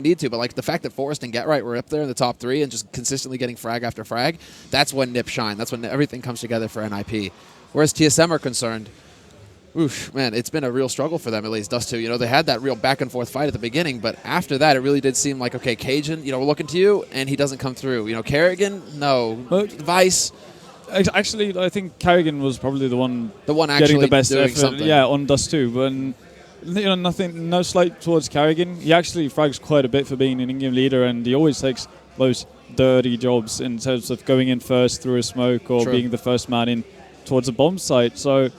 need to, but like the fact that Forrest and Get Right were up there in the top 3 and just consistently getting frag after frag, that's when NiP shine. That's when everything comes together for NiP. Whereas TSM are concerned, oof, man, it's been a real struggle for them, at least Dust 2. You know, they had that real back and forth fight at the beginning, but after that, it really did seem like, okay, Cajun, you know, we're looking to you, and he doesn't come through. You know, Kerrigan, no. Vice. Actually, I think Kerrigan was probably the one actually getting the best doing effort. something. Yeah, on Dust 2. But you know, no slight towards Kerrigan. He actually frags quite a bit for being an in-game leader, and he always takes those dirty jobs in terms of going in first through a smoke or being the first man in towards a bomb site. So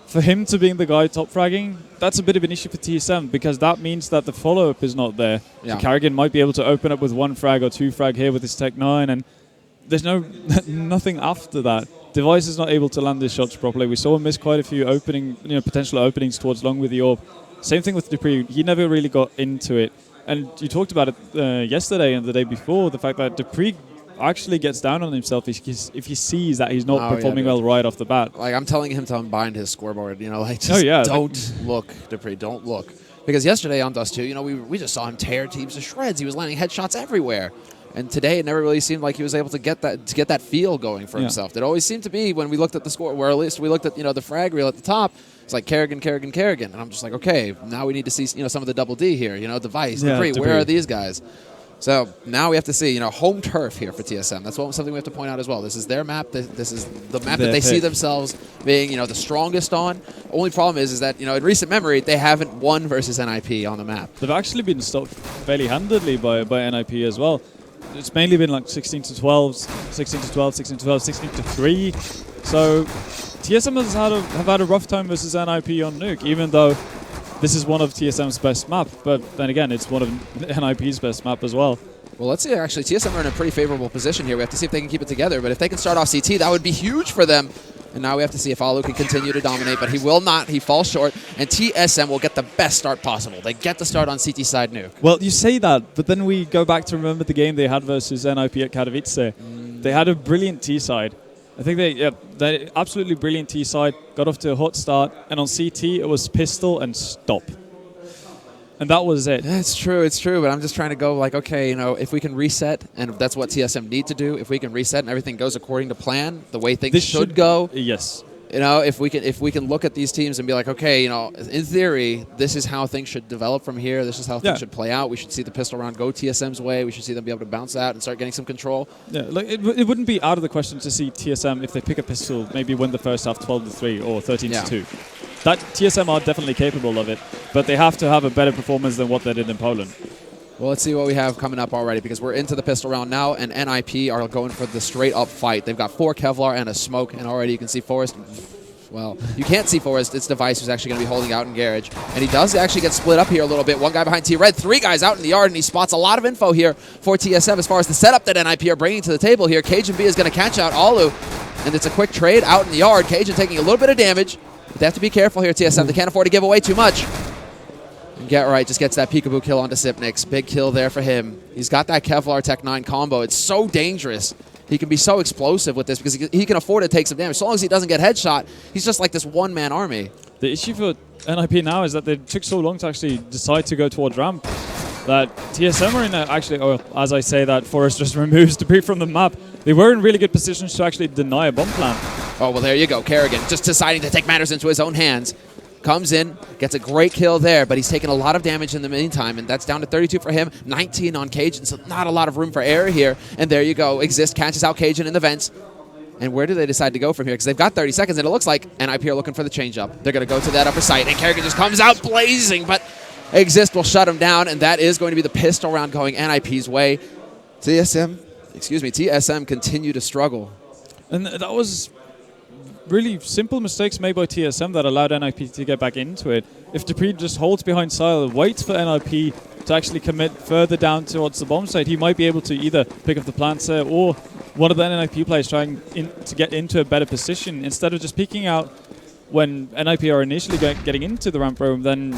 for him to being the guy top fragging, that's a bit of an issue for TSM, because that means that the follow-up is not there. Yeah. So Kerrigan might be able to open up with 1 frag or 2 frag here with his Tech 9, and there's nothing after that. Device is not able to land his shots properly. We saw him miss quite a few potential openings towards long with the AWP. Same thing with dupreeh. He never really got into it. And you talked about it yesterday and the day before, the fact that dupreeh actually gets down on himself if he sees that he's not performing well right off the bat. Like, I'm telling him to unbind his scoreboard, you know, like, just don't look, dupreeh, don't look. Because yesterday on Dust 2, you know, we just saw him tear teams to shreds. He was landing headshots everywhere. And today, it never really seemed like he was able to get that feel going for himself. It always seemed to be when we looked at the score, where at least we looked at, you know, the frag reel at the top. It's like Kerrigan, Kerrigan, Kerrigan, and I'm just like, okay, now we need to see, you know, some of the double D here. You know, Device, dupreeh, where are these guys? So now we have to see, you know, home turf here for TSM. That's something we have to point out as well. This is their map. This is the map that they see themselves being, you know, the strongest on. Only problem is that, you know, in recent memory, they haven't won versus NiP on the map. They've actually been stopped fairly handedly by NiP as well. It's mainly been like 16 to 12, 16 to 12, 16 to 12, 16 to 3. So TSM have had a rough time versus NiP on Nuke, even though this is one of TSM's best map. But then again, it's one of NiP's best map as well. Well, let's see. Actually, TSM are in a pretty favorable position here. We have to see if they can keep it together. But if they can start off CT, that would be huge for them. And now we have to see if Alu can continue to dominate, but he will not. He falls short, and TSM will get the best start possible. They get the start on CT side Nuke. Well, you say that, but then we go back to remember the game they had versus NiP at Katowice. They had a brilliant T side. I think they absolutely brilliant T side, got off to a hot start, and on CT it was pistol and stop. And that was it. It's true, but I'm just trying to go like, okay, you know, if we can reset, and that's what TSM need to do, if we can reset and everything goes according to plan, the way things should go. Yes. You know, if we can look at these teams and be like, okay, you know, in theory, this is how things should develop from here. This is how things should play out. We should see the pistol round go TSM's way. We should see them be able to bounce out and start getting some control. Yeah, like it wouldn't be out of the question to see TSM, if they pick a pistol, maybe win the first half 12 to 3 or 13 to 2. That TSM are definitely capable of it, but they have to have a better performance than what they did in Poland. Well, let's see what we have coming up already, because we're into the pistol round now, and NiP are going for the straight-up fight. They've got 4 Kevlar and a smoke, and already you can see Forrest. Well, you can't see Forrest. It's Device who's actually going to be holding out in Garage. And he does actually get split up here a little bit. One guy behind T-Red, 3 guys out in the yard, and he spots a lot of info here for TSM as far as the setup that NiP are bringing to the table here. Cajun B is going to catch out Alu, and it's a quick trade out in the yard. Cajun taking a little bit of damage. They have to be careful here, TSM. They can't afford to give away too much. And Get Right just gets that peekaboo kill onto Sipnix. Big kill there for him. He's got that Kevlar Tech 9 combo. It's so dangerous. He can be so explosive with this because he can afford to take some damage. So long as he doesn't get headshot, he's just like this one-man army. The issue for NiP now is that they took so long to actually decide to go towards ramp that TSM are in as I say that, Forrest just removes dupreeh from the map. They were in really good positions to actually deny a bomb plant. Oh, well, there you go. Kerrigan just deciding to take matters into his own hands. Comes in, gets a great kill there, but he's taken a lot of damage in the meantime, and that's down to 32 for him, 19 on Cajun, so not a lot of room for error here. And there you go. Exist catches out Cajun in the vents. And where do they decide to go from here? Because they've got 30 seconds, and it looks like NiP are looking for the change-up. They're going to go to that upper site, and Kerrigan just comes out blazing, but Exist will shut him down, and that is going to be the pistol round going NiP's way. TSM continue to struggle. And that was really simple mistakes made by TSM that allowed NiP to get back into it. If dupreeh just holds behind Sile, waits for NiP to actually commit further down towards the bomb site, he might be able to either pick up the plants there or one of the NiP players trying to get into a better position. Instead of just peeking out when NiP are initially getting into the ramp room, then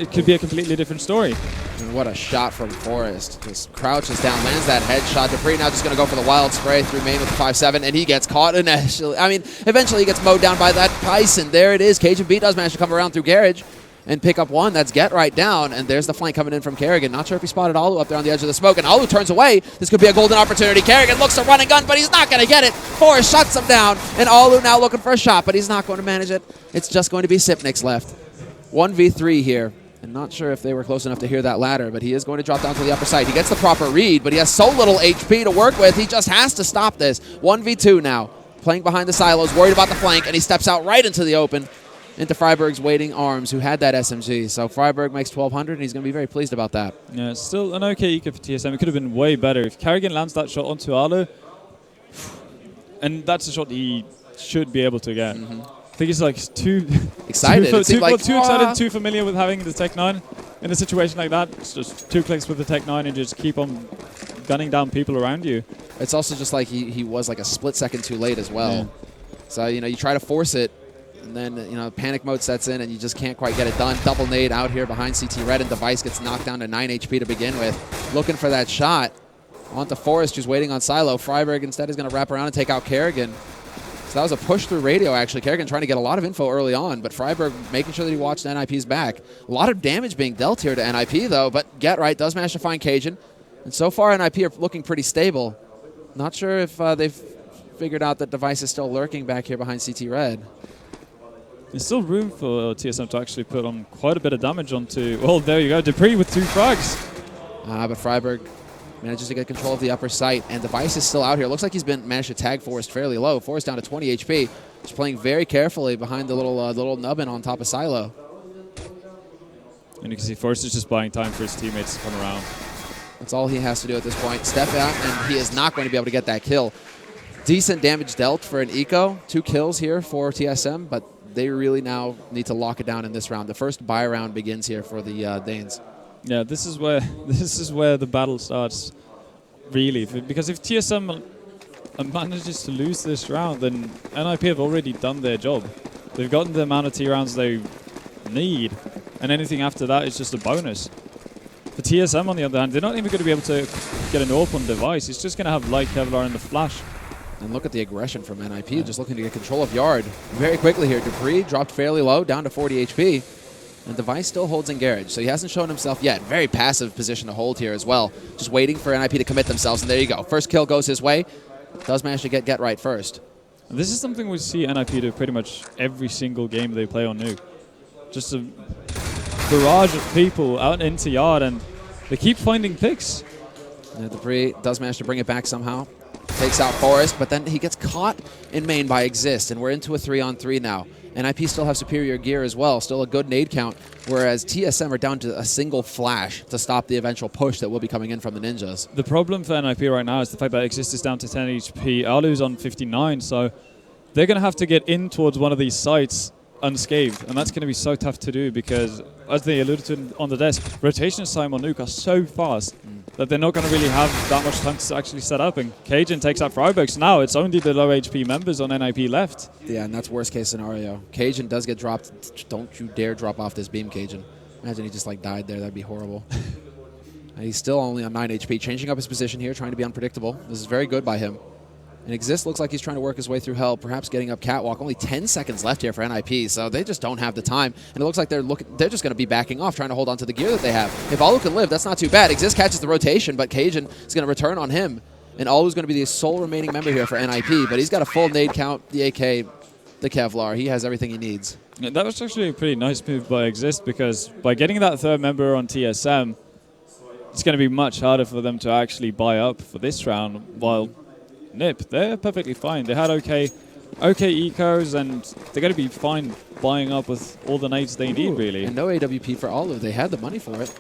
it could be a completely different story. And what a shot from Forrest. Just crouches down, lands that headshot. dupreeh now just going to go for the wild spray through main with the 5-7, and he gets caught initially. I mean, eventually he gets mowed down by that Pyson. There it is. Cajun B does manage to come around through Garage. and pick up one. That's Get Right down, and there's the flank coming in from Kerrigan. Not sure if he spotted Alu up there on the edge of the smoke, and Alu turns away. This could be a golden opportunity. Kerrigan looks to run and gun, but he's not going to get it. Forrest shuts him down, and Alu now looking for a shot, but he's not going to manage it. It's just going to be Sipniks left. 1v3 here. And not sure if they were close enough to hear that ladder, but he is going to drop down to the upper side. He gets the proper read, but he has so little HP to work with. He just has to stop this. 1v2 now. Playing behind the silos, worried about the flank, and he steps out right into the open, into Freiberg's waiting arms, who had that SMG. So Freiberg makes 1,200, and he's going to be very pleased about that. Yeah, it's still an okay eco for TSM. It could have been way better. If Kerrigan lands that shot onto Alu, and that's a shot he should be able to get. I think he's like too excited. too excited, too familiar with having the Tech 9. In a situation like that, it's just 2 clicks with the Tech 9 and just keep on gunning down people around you. It's also just like he was like a split second too late as well. Yeah. So, you know, you try to force it, and then, you know, panic mode sets in, and you just can't quite get it done. Double nade out here behind CT Red, and Device gets knocked down to 9 HP to begin with. Looking for that shot. Onto Forrest, who's waiting on Silo. Freiberg instead is going to wrap around and take out Kerrigan. So that was a push through radio, actually. Kerrigan trying to get a lot of info early on, but Freiberg making sure that he watched NiP's back. A lot of damage being dealt here to NiP, though, but Get Right does manage to find Cajun. And so far, NiP are looking pretty stable. Not sure if they've figured out that Device is still lurking back here behind CT Red. There's still room for TSM to actually put on quite a bit of damage onto... Well, there you go. Dupree with 2 frags. But Freiberg manages to get control of the upper site, and Device is still out here. Looks like he's managed to tag Forrest fairly low. Forrest down to 20 HP. Just playing very carefully behind the little nubbin on top of Silo. And you can see Forrest is just buying time for his teammates to come around. That's all he has to do at this point. Step out, and he is not going to be able to get that kill. Decent damage dealt for an eco. 2 kills here for TSM, but they really now need to lock it down in this round. The first buy round begins here for the Danes. Yeah, this is where the battle starts, really. Because if TSM manages to lose this round, then NiP have already done their job. They've gotten the amount of T rounds they need, and anything after that is just a bonus. For TSM, on the other hand, they're not even going to be able to get an AWP on Device. He's just going to have light Kevlar in the flash. And look at the aggression from NiP, just looking to get control of Yard. Very quickly here, Dupree dropped fairly low, down to 40 HP. And Device still holds in garage, so he hasn't shown himself yet. Very passive position to hold here as well. Just waiting for NiP to commit themselves, and there you go. First kill goes his way. Does manage to get Right first. And this is something we see NiP do pretty much every single game they play on Nuke. Just a barrage of people out into Yard, and they keep finding picks. And Dupree does manage to bring it back somehow. Takes out Forrest, but then he gets caught in main by Exist, and we're into a 3-on-3 now. NiP still have superior gear as well, still a good nade count, whereas TSM are down to a single flash to stop the eventual push that will be coming in from the Ninjas. The problem for NiP right now is the fact that Exist is down to 10 HP, Alu's on 59, so they're going to have to get in towards one of these sites unscathed, and that's going to be so tough to do because, as they alluded to on the desk, rotation time on Nuke are so fast that they're not going to really have that much time to actually set up, and Cajun takes out Freiberg, so now it's only the low HP members on NiP left. Yeah, and that's worst case scenario. Cajun does get dropped. Don't you dare drop off this beam, Cajun. Imagine he just like died there. That'd be horrible. He's still only on 9 HP, changing up his position here, trying to be unpredictable. This is very good by him. And Exist looks like he's trying to work his way through hell, perhaps getting up Catwalk. Only 10 seconds left here for NiP, so they just don't have the time. And it looks like they're just going to be backing off, trying to hold on to the gear that they have. If Alu can live, that's not too bad. Exist catches the rotation, but Cajun is going to return on him. And Alu's going to be the sole remaining member here for NiP, but he's got a full nade count, the AK, the Kevlar. He has everything he needs. Yeah, that was actually a pretty nice move by Exist, because by getting that third member on TSM, it's going to be much harder for them to actually buy up for this round, while NiP, they're perfectly fine. They had okay ecos, and they're going to be fine buying up with all the nades they need, really. And no AWP for Alu. They had the money for it.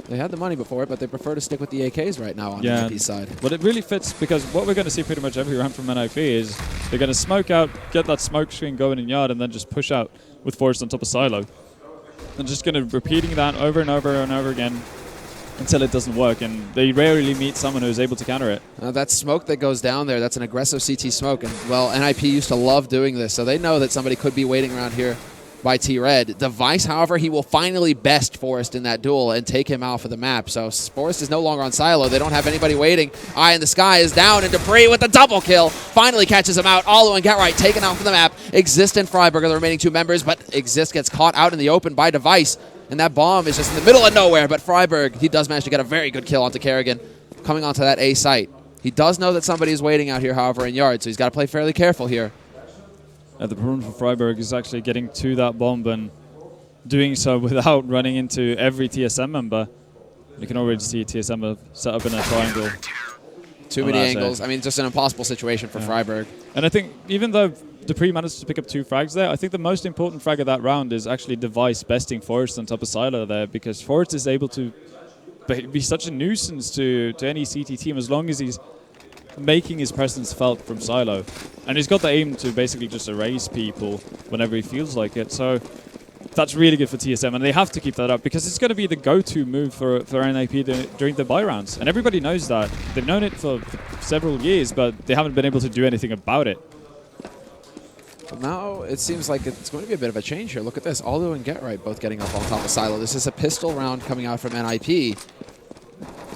They had the money before it, but they prefer to stick with the AKs right now on the NiP side. But it really fits, because what we're going to see pretty much every round from NiP is they're going to smoke out, get that smoke screen going in Yard, and then just push out with Forrest on top of Silo. And just going to repeating that over and over and over again until it doesn't work, and they rarely meet someone who's able to counter it. That smoke that goes down there, that's an aggressive CT smoke, and well, NiP used to love doing this, so they know that somebody could be waiting around here by T-Red. Device, however, he will finally best Forrest in that duel and take him out for the map. So Forrest is no longer on silo. They don't have anybody waiting. Eye in the Sky is down, and Dupree with the double kill finally catches him out. Olu and Get-Right taken out from the map. Exist and Freiburg are the remaining 2 members, but Exist gets caught out in the open by Device, and that bomb is just in the middle of nowhere. But Freiburg, he does manage to get a very good kill onto Kerrigan coming onto that A site. He does know that somebody is waiting out here, however, in yard, so he's got to play fairly careful here. The problem for Freiburg is actually getting to that bomb and doing so without running into every TSM member. You can already see TSM set up in a triangle. Too many angles. I mean, just an impossible situation for Freiburg. And I think even though Dupree managed to pick up 2 frags there, I think the most important frag of that round is actually Device besting Forrest on top of Silo there, because Forrest is able to be such a nuisance to any CT team as long as he's making his presence felt from Silo. And he's got the aim to basically just erase people whenever he feels like it. So that's really good for TSM, and they have to keep that up because it's going to be the go-to move for NiP during the buy rounds. And everybody knows that. They've known it for several years, but they haven't been able to do anything about it. But now it seems like it's going to be a bit of a change here. Look at this. Olu and Get-Right both getting up on top of Silo. This is a pistol round coming out from NiP.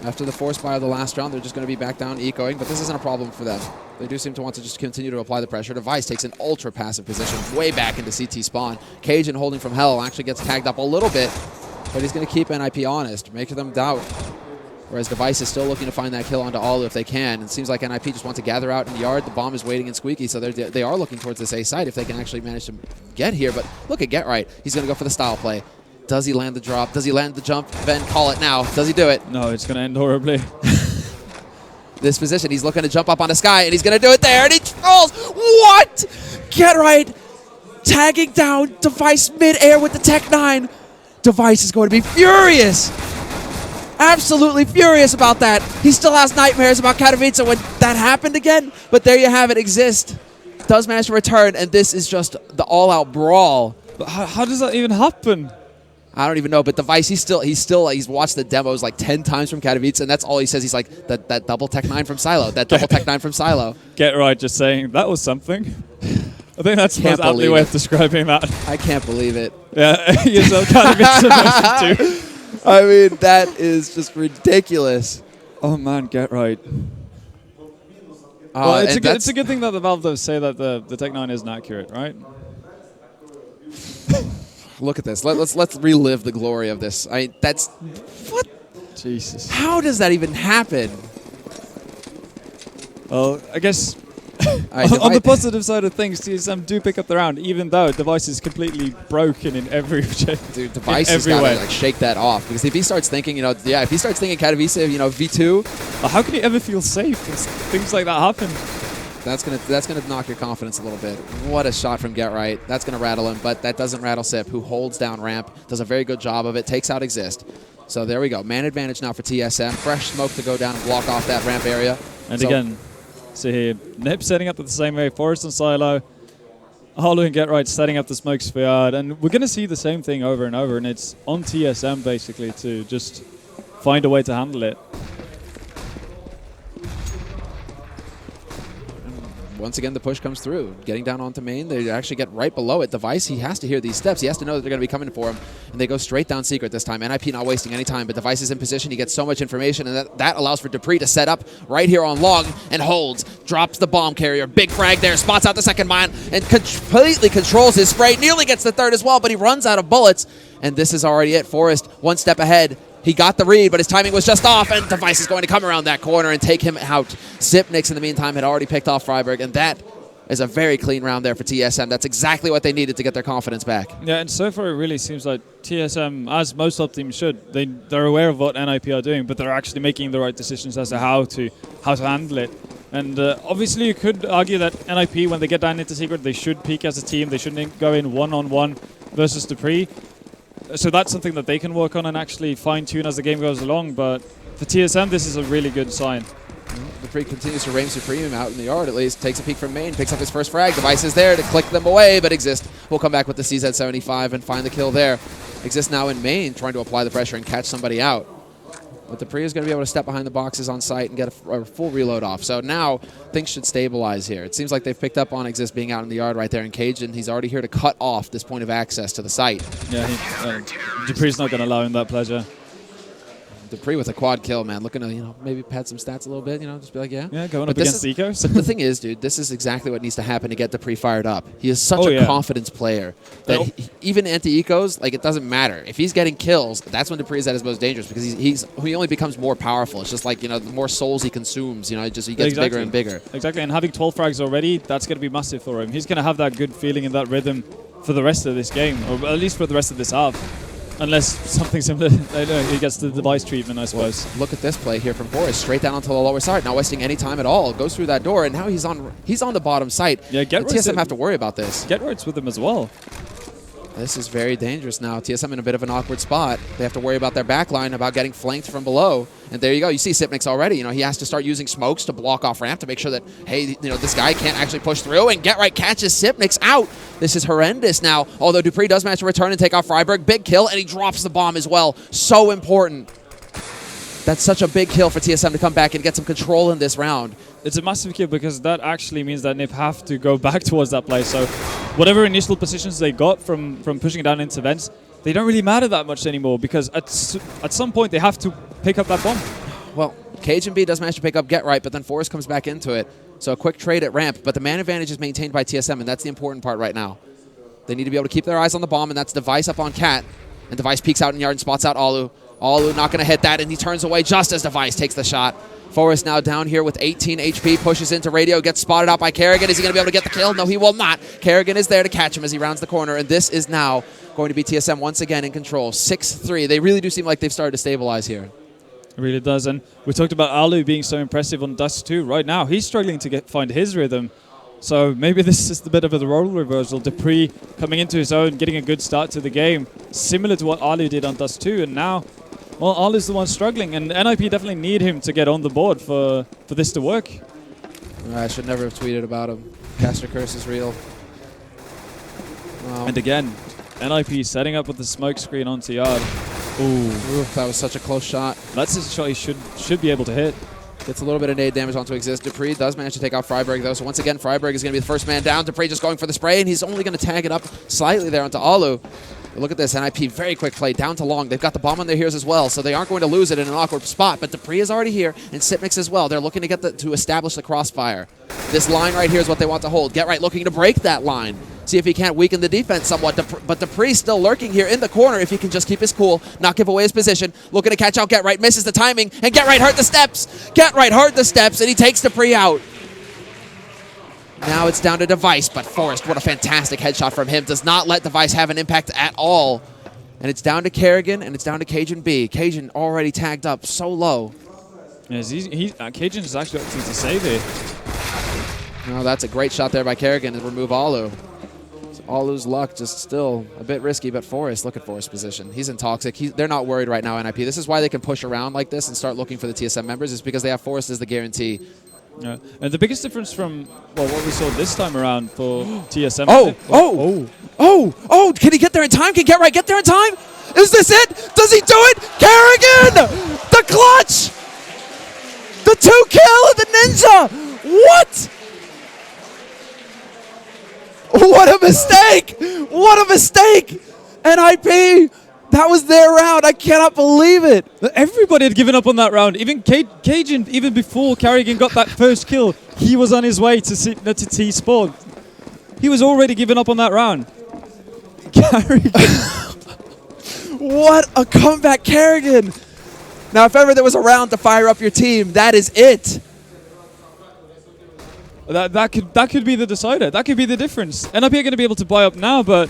After the force buy of the last round, they're just going to be back down ecoing, but this isn't a problem for them. They do seem to want to just continue to apply the pressure. Device takes an ultra passive position way back into CT spawn. Cajun holding from hell actually gets tagged up a little bit, but he's going to keep NiP honest, make them doubt. Whereas Device is still looking to find that kill onto Olu if they can. It seems like NiP just want to gather out in the yard. The bomb is waiting in Squeaky, so they are looking towards this A site if they can actually manage to get here. But look at Get-Right. He's going to go for the style play. Does he land the drop? Does he land the jump? Ben, call it now. Does he do it? No, it's going to end horribly. This position, he's looking to jump up on the Sky, and he's going to do it there, and he falls. What? Get-Right tagging down Device mid-air with the Tech 9. Device is going to be furious. Absolutely furious about that. He still has nightmares about Katowice when that happened again, but there you have it. Exist does manage to return, and this is just the all-out brawl. But how does that even happen? I don't even know, but Device, he's watched the demos like 10 times from Katowice, and that's all he says. He's like, that double Tech 9 from Silo, that double Tech 9 from Silo. Get-Right just saying, that was something. I think that's the most aptly way of describing that. I can't believe it. Yeah, yourself Katowice too. I mean, that is just ridiculous. Oh man, Get-Right. Well, it's a good thing that the Valve does say that the Tech 9 isn't accurate, right? Look at this. Let's relive the glory of this. That's what? Jesus. How does that even happen? Well, I guess on the positive side of things, TSM do pick up the round, even though Device is completely broken in every Dude, Device has got to like shake that off, because if he starts thinking, if he starts thinking Katowice, V2, how can he ever feel safe when things like that happen? That's gonna knock your confidence a little bit. What a shot from Get-Right. That's gonna rattle him, but that doesn't rattle Sip, who holds down ramp, does a very good job of it, takes out Exist. So there we go. Man advantage now for TSM. Fresh smoke to go down and block off that ramp area. And again, see here, NiP setting up the same way, Forrest and Silo. Olu and Get-Right setting up the smoke sphere, and we're going to see the same thing over and over, and it's on TSM basically to just find a way to handle it. Once again, the push comes through. Getting down onto main, they actually get right below it. Device, he has to hear these steps. He has to know that they're going to be coming for him. And they go straight down secret this time. NiP not wasting any time, but Device is in position. He gets so much information, and that allows for Dupree to set up right here on long and holds. Drops the bomb carrier. Big frag there. Spots out the second mine and completely controls his spray. Nearly gets the third as well, but he runs out of bullets. And this is already it. Forrest, one step ahead. He got the read, but his timing was just off, and Device is going to come around that corner and take him out. Sipnix, in the meantime, had already picked off Freiburg, and that is a very clean round there for TSM. That's exactly what they needed to get their confidence back. Yeah, and so far it really seems like TSM, as most top teams should, they're aware of what NiP are doing, but they're actually making the right decisions as to how to handle it. And obviously you could argue that NiP, when they get down into secret, they should peak as a team. They shouldn't go in one-on-one versus Dupree. So that's something that they can work on and actually fine-tune as the game goes along. But for TSM, this is a really good sign. Dupree continues to reign supreme out in the yard, at least. Takes a peek from main, picks up his first frag. Device is there to click them away, but Exist will come back with the CZ75 and find the kill there. Exist now in main, trying to apply the pressure and catch somebody out. But Dupree is going to be able to step behind the boxes on site and get a full reload off. So now things should stabilize here. It seems like they've picked up on Exist being out in the yard right there in Cajun. He's already here to cut off this point of access to the site. Yeah, Dupree's not going to allow him that pleasure. Dupree with a quad kill, man. Looking to, maybe pad some stats a little bit, just be like, yeah. Yeah, going up against Ecos. But the thing is, dude, this is exactly what needs to happen to get Dupree fired up. He is such a confidence player that even anti-Ecos, it doesn't matter. If he's getting kills, that's when Dupree is at his most dangerous because he only becomes more powerful. It's just like, the more souls he consumes, he gets bigger and bigger. Exactly, and having 12 frags already, that's going to be massive for him. He's going to have that good feeling and that rhythm for the rest of this game, or at least for the rest of this half. Unless something similar, he gets the device treatment, I suppose. Well, look at this play here from Forrest, straight down onto the lower side, not wasting any time at all. Goes through that door, and now he's on the bottom site. Yeah, TSM have to worry about this. Getroid's with him as well. This is very dangerous now. TSM in a bit of an awkward spot. They have to worry about their backline, about getting flanked from below. And there you go. You see Sipnix already. He has to start using smokes to block off ramp to make sure that, hey, this guy can't actually push through. And Get catches Sipnix out. This is horrendous now. Although Dupree does manage to return and take off Freiberg. Big kill, and he drops the bomb as well. So important. That's such a big kill for TSM to come back and get some control in this round. It's a massive kill because that actually means that NiP have to go back towards that play. So whatever initial positions they got from pushing down into vents, they don't really matter that much anymore because at some point they have to pick up that bomb. Well, Cajun B does manage to pick up Get Right, but then Forrest comes back into it. So a quick trade at ramp, but the man advantage is maintained by TSM, and that's the important part right now. They need to be able to keep their eyes on the bomb, and that's Device up on Cat. And Device peeks out in yard and spots out Alu. Alu not going to hit that, and he turns away just as Device takes the shot. Forrest now down here with 18 HP, pushes into Radio, gets spotted out by Kerrigan. Is he going to be able to get the kill? No, he will not. Kerrigan is there to catch him as he rounds the corner, and this is now going to be TSM once again in control. 6-3. They really do seem like they've started to stabilize here. It really does, and we talked about Alu being so impressive on Dust 2. Right now, he's struggling to find his rhythm. So maybe this is a bit of a role reversal. Dupree coming into his own, getting a good start to the game, similar to what Alu did on Dust 2, and now, well, Alu's the one struggling, and NiP definitely need him to get on the board for this to work. I should never have tweeted about him. Caster Curse is real. And again, NiP setting up with the smoke screen onto yard. Ooh, that was such a close shot. That's a shot he should be able to hit. Gets a little bit of nade damage onto Exist. Dupree does manage to take out Freiberg, though. So once again, Freiberg is going to be the first man down. Dupree just going for the spray, and he's only going to tag it up slightly there onto Alu. But look at this, NiP, very quick play, down to long. They've got the bomb on their heels as well, so they aren't going to lose it in an awkward spot. But Dupree is already here, and Sipnix as well. They're looking to get to establish the crossfire. This line right here is what they want to hold. Get Right looking to break that line. See if he can't weaken the defense somewhat. But Dupree's still lurking here in the corner if he can just keep his cool, not give away his position. Looking to catch out Get Right, misses the timing, and Get Right hurt the steps. Get Right hurt the steps, and he takes Dupree out. Now it's down to Device, but Forrest, what a fantastic headshot from him. Does not let Device have an impact at all. And it's down to Kerrigan, and it's down to Cajun B. Cajun already tagged up so low. Yes, Cajun is actually up to save it. No, that's a great shot there by Kerrigan to remove Alu. So Alu's luck just still a bit risky, but Forrest, look at Forrest's position. He's in Toxic. They're not worried right now, NiP. This is why they can push around like this and start looking for the TSM members, is because they have Forrest as the guarantee. Yeah. And the biggest difference from what we saw this time around for TSM. Can he get there in time? Can Get Right get there in time? Is this it? Does he do it? Kerrigan! The clutch! The 2 kill of the Ninja! What? What a mistake! What a mistake! NiP, that was their round. I cannot believe it. Everybody had given up on that round. Even Cajun, even before Kerrigan got that first kill, he was on his way to T-Spawn. He was already giving up on that round. Kerrigan. What a comeback, Kerrigan. Now, if ever there was a round to fire up your team, that is it. That could be the decider. That could be the difference. NiP are going to be able to buy up now, but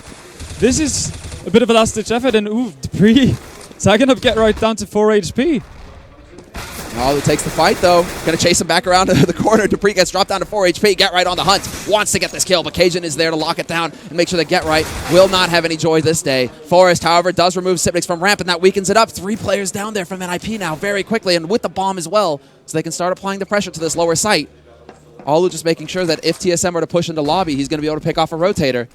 this is a bit of a last-ditch effort, and Dupree tagging up Get Right down to 4 HP. Alu takes the fight, though. Going to chase him back around to the corner. Dupree gets dropped down to 4 HP. Get Right on the hunt. Wants to get this kill, but Cajun is there to lock it down and make sure that Get Right will not have any joy this day. Forrest, however, does remove Sipnix from ramp, and that weakens it up. 3 players down there from NiP now very quickly, and with the bomb as well, so they can start applying the pressure to this lower site. Alu just making sure that if TSM were to push into lobby, he's going to be able to pick off a rotator.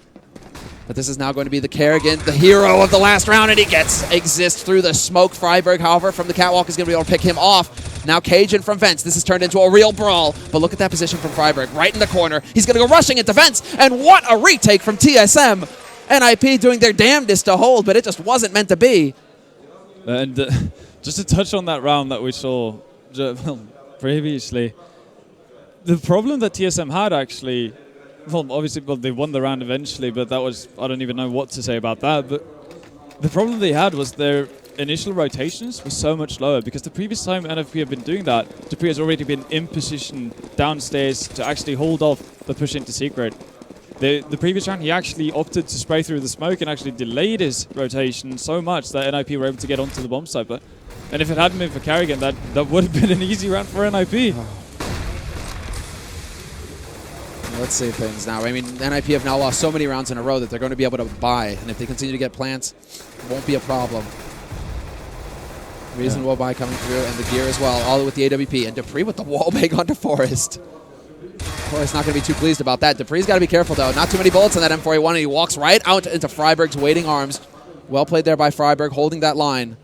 But this is now going to be the Kerrigan, the hero of the last round, and he gets exist through the smoke. Freiberg, however, from the catwalk is going to be able to pick him off. Now Cajun from Vents. This has turned into a real brawl. But look at that position from Freiberg, right in the corner. He's going to go rushing into Vents, and what a retake from TSM. NiP doing their damnedest to hold, but it just wasn't meant to be. And just to touch on that round that we saw previously, the problem that TSM had actually, well, obviously, they won the round eventually, but that was, I don't even know what to say about that. But the problem they had was their initial rotations were so much lower, because the previous time NFP have been doing that, dupreeh has already been in position downstairs to actually hold off the push into secret. The previous round, he actually opted to spray through the smoke and actually delayed his rotation so much that NiP were able to get onto the bomb site. And if it hadn't been for Kerrigan, that would have been an easy round for NiP. Let's see things now. I mean, NiP have now lost so many rounds in a row that they're going to be able to buy. And if they continue to get plants, it won't be a problem. Reasonable buy coming through, and the gear as well, all with the AWP. And dupreeh with the wall bang onto Forrest. Forrest not going to be too pleased about that. dupreeh's got to be careful, though. Not too many bullets on that M4A1, and he walks right out into Freiberg's waiting arms. Well played there by Freiberg, holding that line.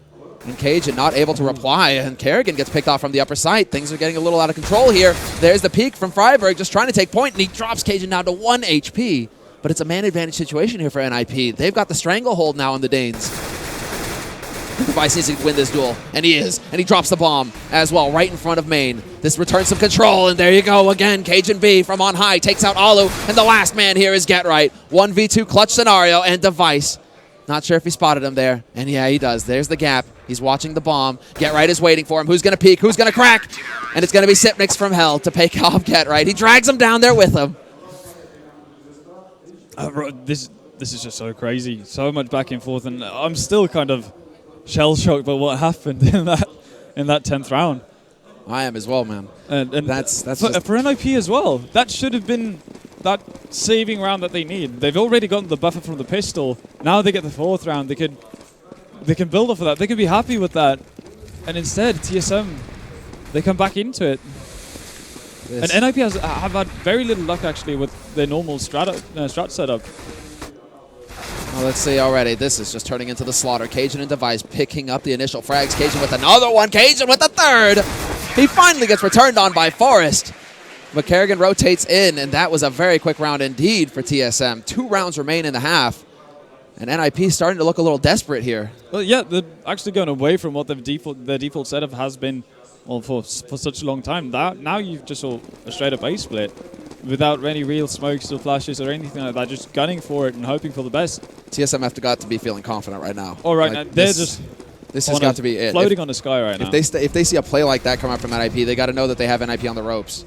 And Cajun not able to reply, and Kerrigan gets picked off from the upper side. Things are getting a little out of control here. There's the peek from Freiberg, just trying to take point, and he drops Cajun down to 1 HP. But it's a man advantage situation here for NiP. They've got the stranglehold now on the Danes. Device needs to win this duel, and he is. And he drops the bomb as well, right in front of main. This returns some control, and there you go again. Cajun B from on high takes out Alu, and the last man here is Get Right. 1v2 clutch scenario, and Device. Not sure if he spotted him there, and yeah, he does. There's the gap. He's watching the bomb. Get Right is waiting for him. Who's going to peek? Who's going to crack? And it's going to be Sipnix from hell to pick off Get Right. He drags him down there with him. This is just so crazy. So much back and forth, and I'm still kind of shell-shocked by what happened in that 10th round. I am as well, man. And that's for NiP as well. That should have been that saving round that they need. They've already gotten the buffer from the pistol. Now they get the 4th round. They can build off of that. They can be happy with that. And instead, TSM, they come back into it. And NiP have had very little luck actually with their normal strat setup. Well, let's see already. This is just turning into the slaughter. Cajun and Device picking up the initial frags. Cajun with another one. Cajun with the 3rd. He finally gets returned on by Forrest. But Kerrigan rotates in, and that was a very quick round indeed for TSM. 2 rounds remain in the half. And NiP starting to look a little desperate here. Well, yeah, they're actually going away from what their default setup has been for such a long time. Now you've just saw a straight-up A split without any real smokes or flashes or anything like that, just gunning for it and hoping for the best. TSM have got to be feeling confident right now. Oh, right, now they're just this has got to be it. Floating on the sky right now. If they see a play like that come out from NiP, they got to know that they have NiP on the ropes.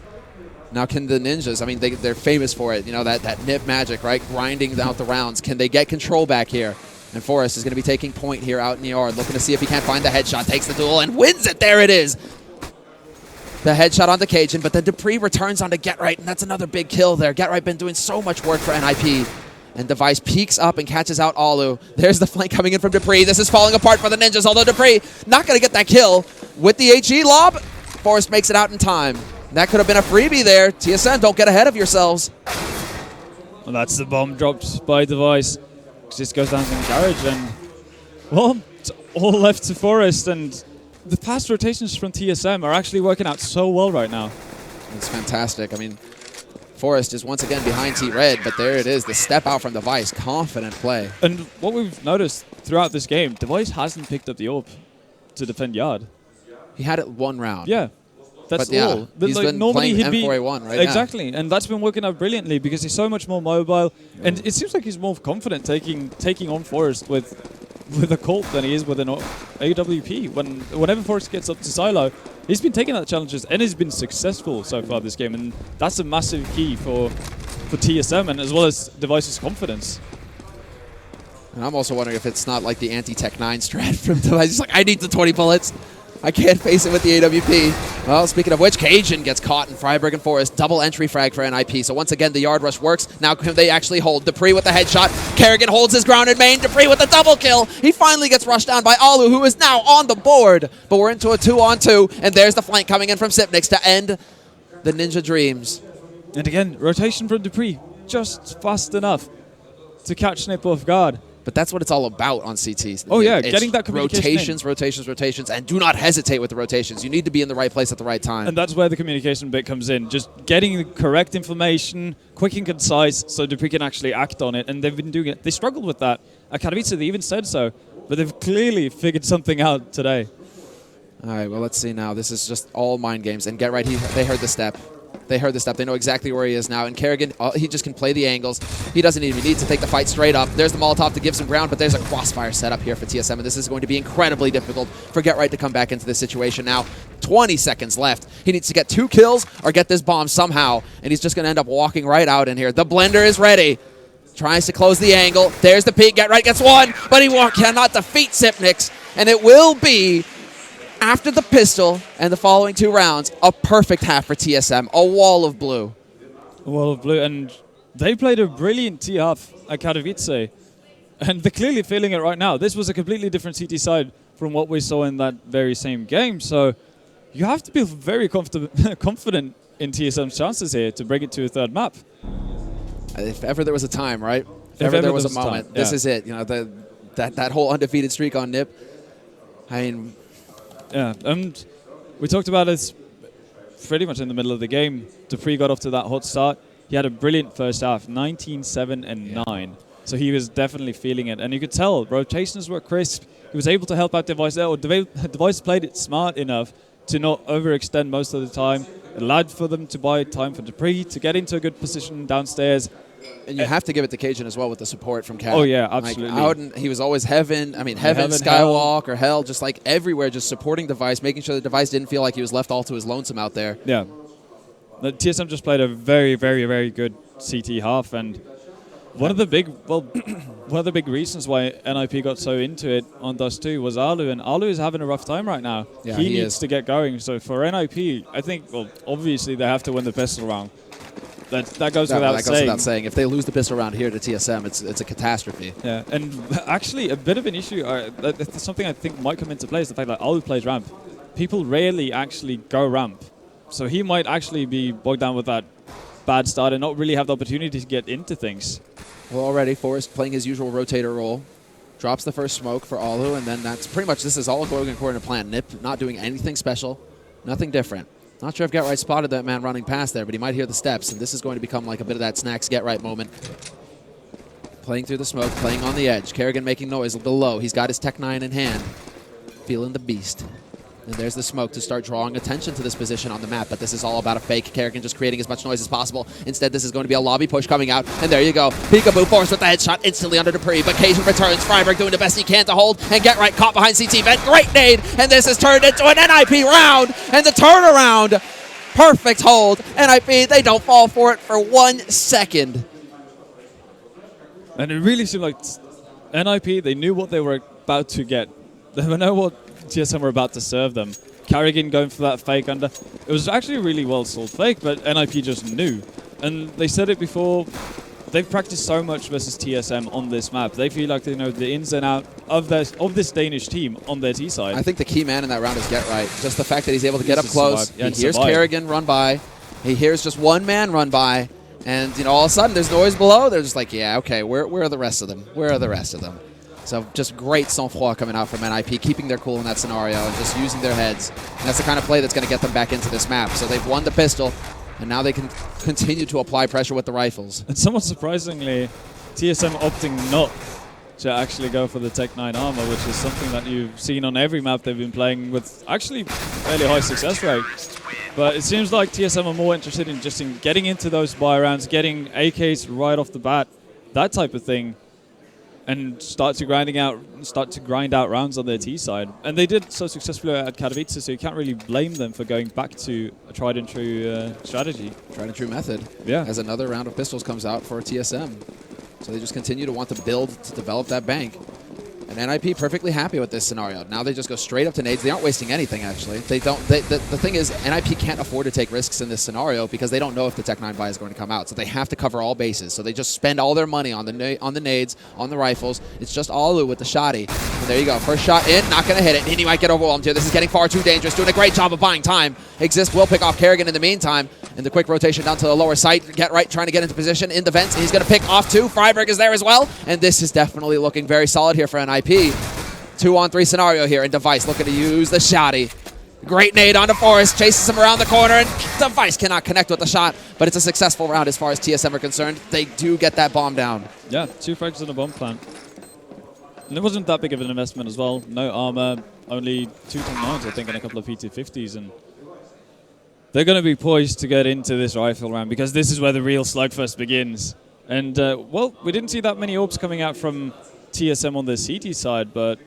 Now, can the Ninjas, I mean, they're famous for it, you know, that NiP magic, right? Grinding out the rounds. Can they get control back here? And Forrest is going to be taking point here out in the yard, looking to see if he can't find the headshot. Takes the duel and wins it. There it is. The headshot onto Cajun, but then dupreeh returns onto Get Right, and that's another big kill there. Get Right been doing so much work for NiP. And Device peeks up and catches out Alu. There's the flank coming in from dupreeh. This is falling apart for the Ninjas, although dupreeh not going to get that kill. With the HE lob, Forrest makes it out in time. That could have been a freebie there. TSM, don't get ahead of yourselves. Well, that's the bomb dropped by Device. Just goes down to the garage, and well, it's all left to Forrest, and the fast rotations from TSM are actually working out so well right now. It's fantastic. I mean, Forrest is once again behind T-Red, but there it is, the step out from Device. Confident play. And what we've noticed throughout this game, Device hasn't picked up the AWP to defend yard. He had it 1 round. Yeah. That's all. He's been normally playing he'd M4A1 right exactly, and that's been working out brilliantly because he's so much more mobile, and it seems like he's more confident taking on Forrest with a Colt than he is with an AWP. Whenever Forrest gets up to silo, he's been taking that challenges and he's been successful so far this game, and that's a massive key for TSM and as well as Device's confidence. And I'm also wondering if it's not like the anti-Tech 9 strat from Device. He's like, I need the 20 bullets. I can't face it with the AWP. Well, speaking of which, Cajun gets caught in Freiberg and Forrest. Double entry frag for NiP. So once again, the yard rush works. Now can they actually hold? dupreeh with the headshot. Kerrigan holds his ground in main. dupreeh with the double kill. He finally gets rushed down by Alu, who is now on the board. But we're into a 2-on-2, and there's the flank coming in from Sipnix to end the Ninja Dreams. And again, rotation from dupreeh, just fast enough. to catch NiP off guard. But that's what it's all about on CTs. Oh, yeah, It's getting that communication rotations, and do not hesitate with the rotations. You need to be in the right place at the right time. And that's where the communication bit comes in. Just getting the correct information, quick and concise, so that we can actually act on it. And they've been doing it. They struggled with that. At Katowice, they even said so. But they've clearly figured something out today. All right, well, let's see now. This is just all mind games. And get right, they heard the step. They heard the step. They know exactly where he is now. And Kerrigan, he just can play the angles. He doesn't even need to take the fight straight up. There's the Molotov to give some ground, but there's a crossfire setup here for TSM, and this is going to be incredibly difficult for Get Right to come back into this situation now. 20 seconds left. He needs to get 2 kills or get this bomb somehow, and he's just going to end up walking right out in here. The blender is ready. Tries to close the angle. There's the peek. Get Right gets 1, but he cannot defeat Sipnix, and it will be, after the pistol and the following 2 rounds, a perfect half for TSM, a wall of blue. A wall of blue, and they played a brilliant T-half at Katowice, and they're clearly feeling it right now. This was a completely different CT side from what we saw in that very same game, so you have to be very confident in TSM's chances here to bring it to a 3rd map. If ever there was a time, right? If ever there was a moment, this is it. You know, that whole undefeated streak on NiP. I mean... Yeah, and we talked about it pretty much in the middle of the game. Dupree got off to that hot start. He had a brilliant first half, 19-7 and 9. So he was definitely feeling it. And you could tell, rotations were crisp. He was able to help out Device there. Device played it smart enough to not overextend most of the time. It allowed for them to buy time for Dupree to get into a good position downstairs. And you have to give it to Cajun as well with the support from Cat. Oh, yeah, absolutely. Like, he was always Heaven, Skywalk, or Hell, just like everywhere, just supporting Device, making sure the Device didn't feel like he was left all to his lonesome out there. Yeah. The TSM just played a very, very, very good CT half, and one of the big reasons why NiP got so into it on Dust 2 was Alu, and Alu is having a rough time right now. Yeah, he needs to get going. So for NiP, I think, well, obviously they have to win the pistol round. That goes without saying. If they lose the pistol round here to TSM, it's a catastrophe. Yeah, and actually a bit of an issue, something I think might come into play is the fact that Alu plays ramp. People rarely actually go ramp. So he might actually be bogged down with that bad start and not really have the opportunity to get into things. Well, already Forrest playing his usual rotator role. Drops the first smoke for Alu, and then that's pretty much, this is all going according to plan. NiP not doing anything special, nothing different. Not sure if Get Right spotted that man running past there, but he might hear the steps, and this is going to become like a bit of that Snacks Get Right moment. Playing through the smoke, playing on the edge. Kerrigan making noise below. He's got his Tech 9 in hand. Feeling the beast. And there's the smoke to start drawing attention to this position on the map, but this is all about a fake. Kerrigan just creating as much noise as possible. Instead, this is going to be a lobby push coming out, and there you go. Peekaboo Force with the headshot instantly under Dupree, but Cajun returns. Freiberg doing the best he can to hold, and Get Right caught behind CT Vent. Great nade, and this is turned into an NiP round, and the turnaround. Perfect hold. NiP, they don't fall for it for 1 second. And it really seemed like NiP, they knew what they were about to get. They know what TSM were about to serve them. Carrigan going for that fake under. It was actually a really well sold fake, but NiP just knew. And they said it before, they've practiced so much versus TSM on this map. They feel like they know the ins and outs of this Danish team on their T side. I think the key man in that round is Get Right. Just the fact that he's able to get up close. Yeah, he hears Kerrigan run by. He hears just one man run by. And, you know, all of a sudden there's noise below. They're just like, yeah, okay, where are the rest of them? Where are the rest of them? So just great sang-froid coming out from NiP, keeping their cool in that scenario and just using their heads. And that's the kind of play that's going to get them back into this map. So they've won the pistol, and now they can continue to apply pressure with the rifles. And somewhat surprisingly, TSM opting not to actually go for the Tech 9 armor, which is something that you've seen on every map they've been playing with actually fairly high success rate. But it seems like TSM are more interested in just in getting into those buy rounds, getting AKs right off the bat, that type of thing, and start to grind out rounds on their T side. And they did so successfully at Katowice, so you can't really blame them for going back to a tried and true strategy. Tried and true method. Yeah. As another round of pistols comes out for TSM. So they just continue to want to build, to develop that bank. And NiP perfectly happy with this scenario. Now they just go straight up to nades. They aren't wasting anything, actually. They don't. The thing is, NiP can't afford to take risks in this scenario because they don't know if the Tech 9 buy is going to come out. So they have to cover all bases. So they just spend all their money on the nades, on the rifles. It's just Alu with the shotty. And there you go. First shot in, not going to hit it. And he might get overwhelmed here. This is getting far too dangerous. Doing a great job of buying time. Exist will pick off Kerrigan in the meantime. And the quick rotation down to the lower site. Get right, trying to get into position in the vents. He's going to pick off 2. Freiberg is there as well. And this is definitely looking very solid here for NiP. 2-on-3 scenario here, and Device looking to use the shotty. Great nade onto Forrest, chases him around the corner, and Device cannot connect with the shot, but it's a successful round as far as TSM are concerned. They do get that bomb down. Yeah, 2 frags in a bomb plant. And it wasn't that big of an investment as well. No armor, only 2 10-9s, I think, and a couple of P250s. And they're going to be poised to get into this rifle round because this is where the real slugfest begins. And, well, we didn't see that many orbs coming out from TSM on the CT side, but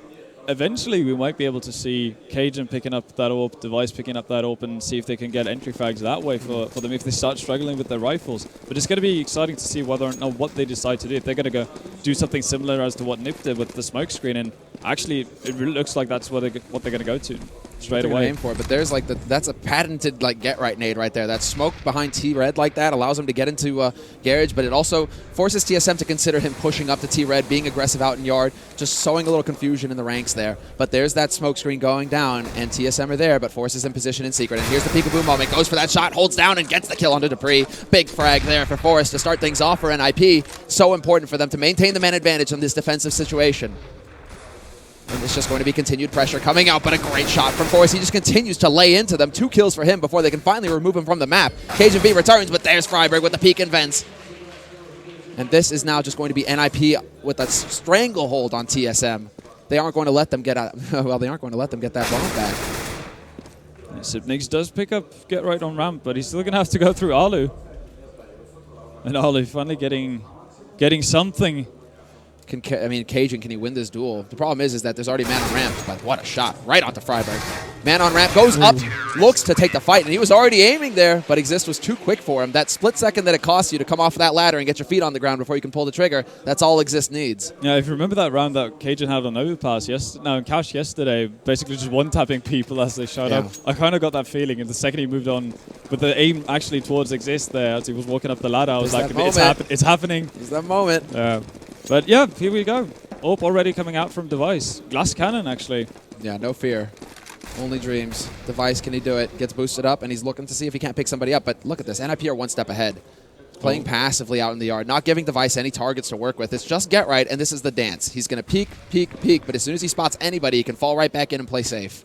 eventually we might be able to see Cajun picking up that AWP, Device picking up that AWP, and see if they can get entry frags that way for them if they start struggling with their rifles. But it's going to be exciting to see whether or not what they decide to do. If they're going to go do something similar as to what NiP did with the smoke screen, and actually it really looks like that's what they're going to go to straight away. Aim for it, but there's like that's a patented like get right nade right there. That smoke behind T-Red like that allows him to get into garage, but it also forces TSM to consider him pushing up to T-Red, being aggressive out in yard, just sowing a little confusion in the ranks there. But there's that smoke screen going down, and TSM are there, but forces in position in secret. And here's the peekaboo moment. Goes for that shot, holds down, and gets the kill onto Dupree. Big frag there for Forrest to start things off for NiP. So important for them to maintain the man advantage in this defensive situation. And it's just going to be continued pressure coming out, but a great shot from Forrest. He just continues to lay into them. 2 kills for him before they can finally remove him from the map. Cajun B returns, but there's Freiberg with the peek and vents. And this is now just going to be NiP with a stranglehold on TSM. They aren't going to let them get out. Well, they aren't going to let them get that bomb back. Sipnix does pick up get right on ramp, but he's still going to have to go through Alu. And Alu finally getting something. Cajun, can he win this duel? The problem is that there's already man on ramp, but what a shot. Right onto Freiberg. Man on ramp goes up, looks to take the fight, and he was already aiming there, but Exist was too quick for him. That split second that it costs you to come off that ladder and get your feet on the ground before you can pull the trigger, that's all Exist needs. Yeah, if you remember that round that Cajun had on Overpass, in Cash yesterday, basically just one-tapping people as they showed up. I kind of got that feeling, and the second he moved on, with the aim actually towards Exist there, as he was walking up the ladder, I was like, it's happening. It's that moment. Yeah. But yeah, here we go. AWP already coming out from Device. Glass cannon, actually. Yeah, no fear. Only dreams. Device, can he do it? Gets boosted up, and he's looking to see if he can't pick somebody up. But look at this. NiP are 1 step ahead. Playing passively out in the yard, not giving Device any targets to work with. It's just get right, and this is the dance. He's going to peek, peek, peek, but as soon as he spots anybody, he can fall right back in and play safe.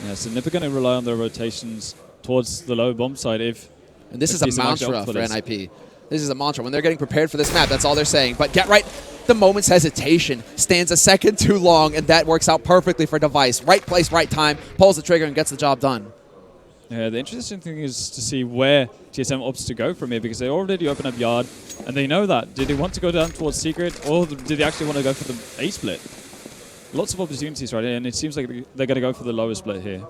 Yeah, so NiP are going to rely on their rotations towards the low bomb side And this is a mantra for NiP. This is a mantra. When they're getting prepared for this map, that's all they're saying. But get right, the moment's hesitation stands a second too long, and that works out perfectly for Device. Right place, right time, pulls the trigger and gets the job done. Yeah, the interesting thing is to see where TSM opts to go from here, because they already open up yard, and they know that. Did they want to go down towards secret, or did they actually want to go for the A split? Lots of opportunities right here, and it seems like they're going to go for the lower split here.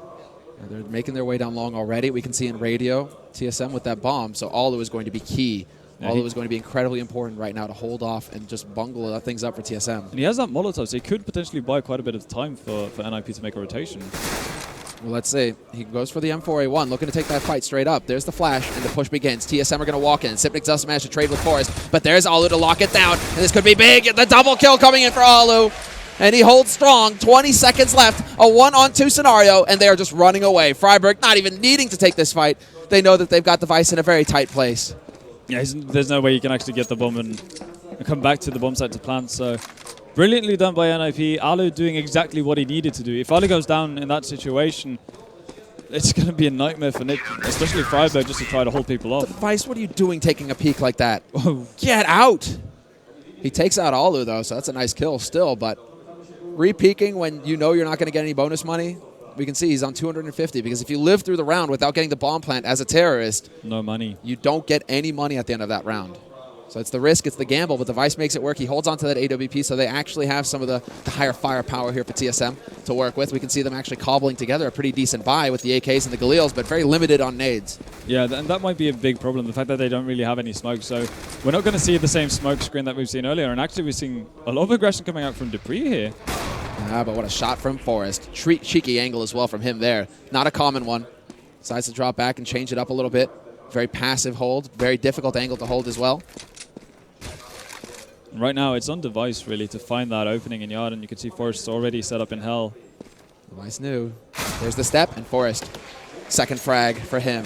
They're making their way down long already. We can see in radio, TSM with that bomb, so Alu is going to be key. Alu is going to be incredibly important right now to hold off and just bungle things up for TSM. And he has that Molotov, so he could potentially buy quite a bit of time for NiP to make a rotation. Well, let's see. He goes for the M4A1, looking to take that fight straight up. There's the flash, and the push begins. TSM are going to walk in. Sipnix does manage to trade with Forrest, but there's Alu to lock it down, and this could be big. The double kill coming in for Alu, and he holds strong. 20 seconds left, a 1-on-2 scenario, and they are just running away. Freiberg not even needing to take this fight. They know that they've got Device in a very tight place. Yeah, there's no way you can actually get the bomb and come back to the bomb site to plant, so brilliantly done by NiP. Alu doing exactly what he needed to do. If Alu goes down in that situation, it's going to be a nightmare for NiP, especially Freiberg, just to try to hold people off. Device, what are you doing taking a peek like that? Get out! He takes out Alu, though, so that's a nice kill still, but re-peeking when you know you're not going to get any bonus money, we can see he's on 250, because if you live through the round without getting the bomb plant as a terrorist, no money. You don't get any money at the end of that round. So it's the risk, it's the gamble, but Device makes it work. He holds on to that AWP, so they actually have some of the higher firepower here for TSM to work with. We can see them actually cobbling together a pretty decent buy with the AKs and the Galils, but very limited on nades. Yeah, and that might be a big problem, the fact that they don't really have any smoke. So we're not going to see the same smoke screen that we've seen earlier, and actually we're seeing a lot of aggression coming out from Dupree here. But what a shot from Forrest. Cheeky angle as well from him there. Not a common one. Decides to drop back and change it up a little bit. Very passive hold. Very difficult angle to hold as well. Right now, it's on Device, really, to find that opening in yard, and you can see Forrest already set up in hell. Device knew. There's the step, and Forrest. Second frag for him.